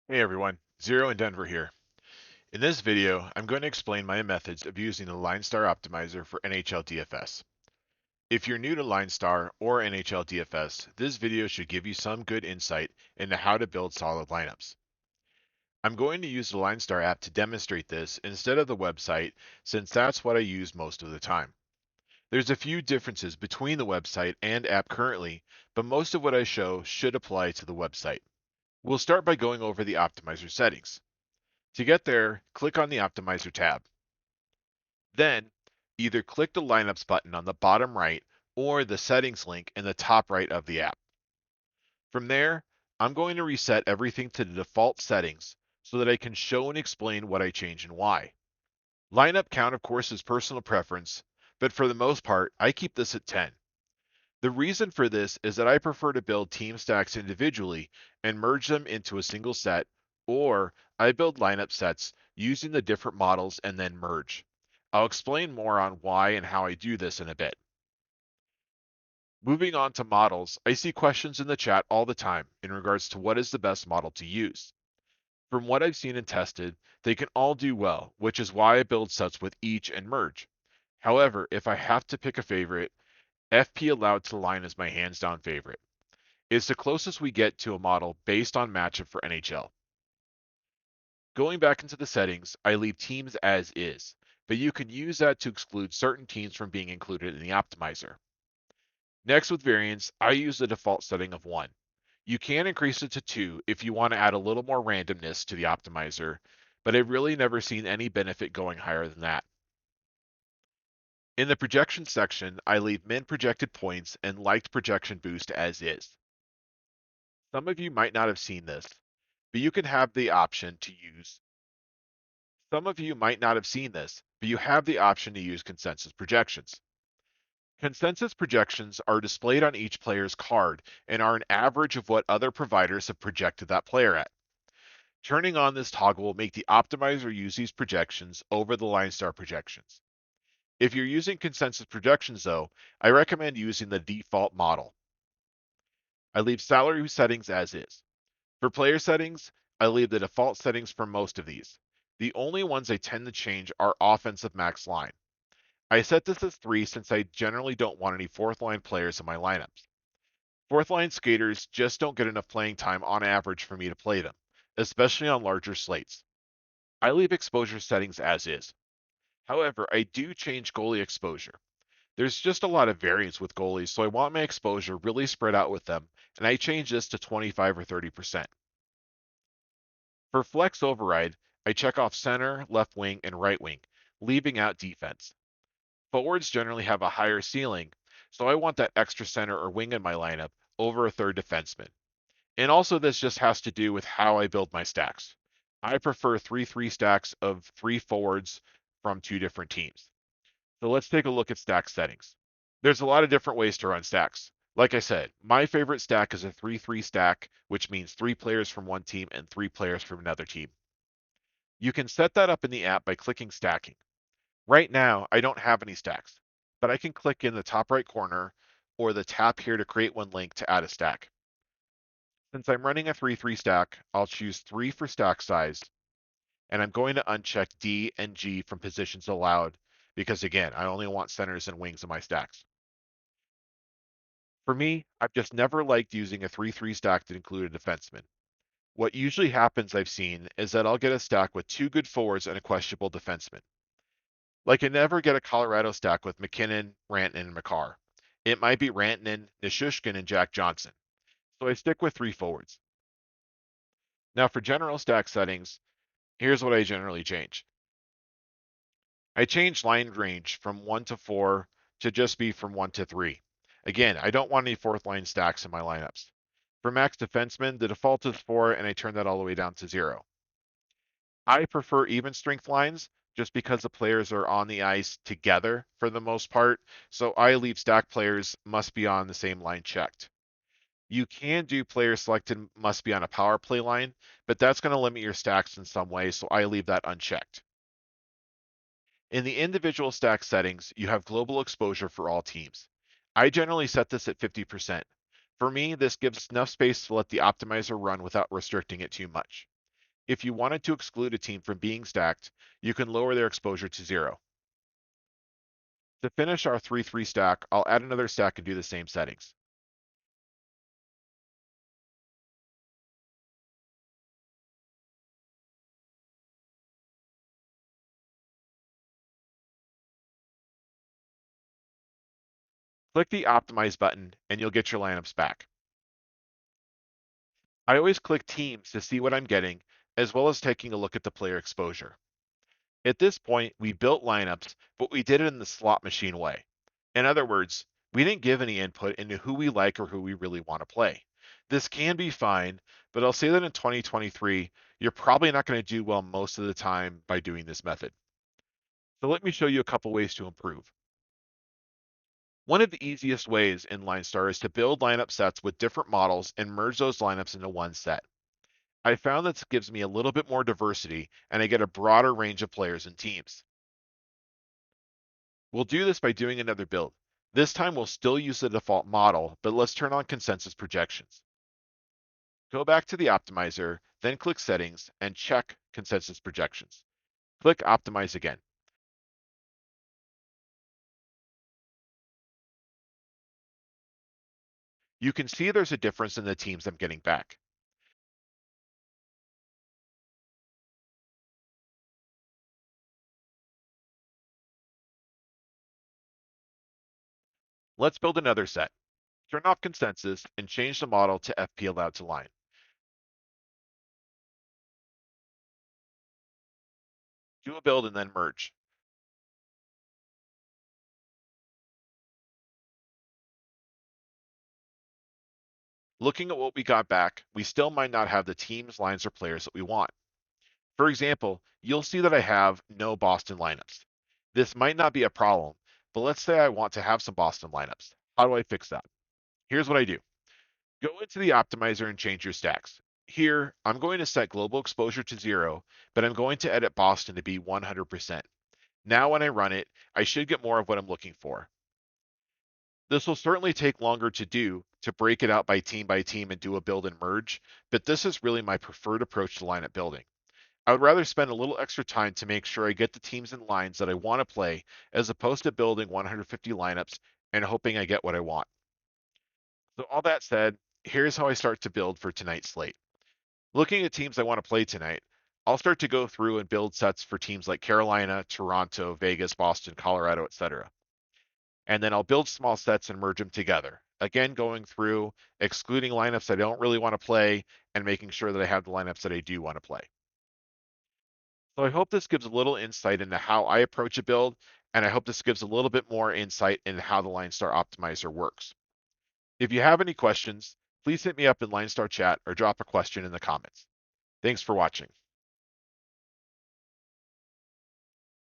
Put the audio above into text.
Hey everyone, Zero in Denver here. In this video, I'm going to explain my methods of using the Linestar optimizer for NHL DFS. If you're new to Linestar or NHL DFS, this video should give you some good insight into how to build solid lineups. I'm going to use the Linestar app to demonstrate this instead of the website, since that's what I use most of the time. There's a few differences between the website and app currently, but most of what I show should apply to the website. We'll start by going over the optimizer settings. To get there, click on the Optimizer tab. Then, either click the Lineups button on the bottom right or the Settings link in the top right of the app. From there, I'm going to reset everything to the default settings so that I can show and explain what I changed and why. Lineup count, of course, is personal preference, but for the most part, I keep this at 10. The reason for this is that I prefer to build team stacks individually and merge them into a single set, or I build lineup sets using the different models and then merge. I'll explain more on why and how I do this in a bit. Moving on to models, I see questions in the chat all the time in regards to what is the best model to use. From what I've seen and tested, they can all do well, which is why I build sets with each and merge. However, if I have to pick a favorite, FP allowed to line is my hands down favorite. It's the closest we get to a model based on matchup for NHL. Going back into the settings, I leave teams as is, but you can use that to exclude certain teams from being included in the optimizer. Next, with variance, I use the default setting of 1. You can increase it to 2 if you want to add a little more randomness to the optimizer, but I've really never seen any benefit going higher than that. In the projection section, I leave min projected points and liked projection boost as is. Some of you might not have seen this, but you can have the option to use. Some of you might not have seen this, but you have the option to use consensus projections. Consensus projections are displayed on each player's card and are an average of what other providers have projected that player at. Turning on this toggle will make the optimizer use these projections over the Linestar projections. If you're using consensus projections though, I recommend using the default model. I leave salary settings as is. For player settings, I leave the default settings for most of these. The only ones I tend to change are offensive max line. I set this as 3 since I generally don't want any fourth line players in my lineups. Fourth line skaters just don't get enough playing time on average for me to play them, especially on larger slates. I leave exposure settings as is. However, I do change goalie exposure. There's just a lot of variance with goalies, so I want my exposure really spread out with them, and I change this to 25 or 30%. For flex override, I check off center, left wing, and right wing, leaving out defense. Forwards generally have a higher ceiling, so I want that extra center or wing in my lineup over a third defenseman. And also, this just has to do with how I build my stacks. I prefer 3-3 stacks of 3 forwards from 2 different teams. So let's take a look at stack settings. There's a lot of different ways to run stacks. Like I said, my favorite stack is a 3-3 stack, which means 3 players from one team and 3 players from another team. You can set that up in the app by clicking stacking. Right now, I don't have any stacks, but I can click in the top right corner or the tap here to create one link to add a stack. Since I'm running a 3-3 stack, I'll choose 3 for stack size, and I'm going to uncheck D and G from positions allowed because again, I only want centers and wings in my stacks. For me, I've just never liked using a 3-3 stack that included a defenseman. What usually happens I've seen is that I'll get a stack with 2 good forwards and a questionable defenseman. Like I never get a Colorado stack with McKinnon, Rantanen, and Makar. It might be Rantanen, Nishushkin, and Jack Johnson. So I stick with 3 forwards. Now for general stack settings, here's what I generally change. I change line range from 1 to 4 to just be from 1 to 3. Again, I don't want any fourth line stacks in my lineups. For max defenseman, the default is 4 and I turn that all the way down to 0. I prefer even strength lines just because the players are on the ice together for the most part, so I leave stack players must be on the same line checked. You can do players selected must be on a power play line, but that's going to limit your stacks in some way, so I leave that unchecked. In the individual stack settings, you have global exposure for all teams. I generally set this at 50%. For me, this gives enough space to let the optimizer run without restricting it too much. If you wanted to exclude a team from being stacked, you can lower their exposure to 0. To finish our 3-3 stack, I'll add another stack and do the same settings. Click the Optimize button and you'll get your lineups back. I always click Teams to see what I'm getting, as well as taking a look at the player exposure. At this point, we built lineups, but we did it in the slot machine way. In other words, we didn't give any input into who we like or who we really want to play. This can be fine, but I'll say that in 2023, you're probably not going to do well most of the time by doing this method. So let me show you a couple ways to improve. One of the easiest ways in Linestar is to build lineup sets with different models and merge those lineups into one set. I found this gives me a little bit more diversity and I get a broader range of players and teams. We'll do this by doing another build. This time we'll still use the default model, but let's turn on consensus projections. Go back to the optimizer, then click settings and check consensus projections. Click optimize again. You can see there's a difference in the teams I'm getting back. Let's build another set. Turn off consensus and change the model to FP allowed to line. Do a build and then merge. Looking at what we got back, we still might not have the teams, lines, or players that we want. For example, you'll see that I have no Boston lineups. This might not be a problem, but let's say I want to have some Boston lineups. How do I fix that? Here's what I do. Go into the optimizer and change your stacks. Here, I'm going to set global exposure to 0, but I'm going to edit Boston to be 100%. Now when I run it, I should get more of what I'm looking for. This will certainly take longer to do to break it out by team and do a build and merge, but this is really my preferred approach to lineup building. I would rather spend a little extra time to make sure I get the teams and lines that I want to play as opposed to building 150 lineups and hoping I get what I want. So all that said, here's how I start to build for tonight's slate. Looking at teams I want to play tonight, I'll start to go through and build sets for teams like Carolina, Toronto, Vegas, Boston, Colorado, etc. And then I'll build small sets and merge them together. Again, going through, excluding lineups I don't really want to play, and making sure that I have the lineups that I do want to play. So I hope this gives a little insight into how I approach a build, and I hope this gives a little bit more insight into how the Linestar Optimizer works. If you have any questions, please hit me up in Linestar chat or drop a question in the comments. Thanks for watching.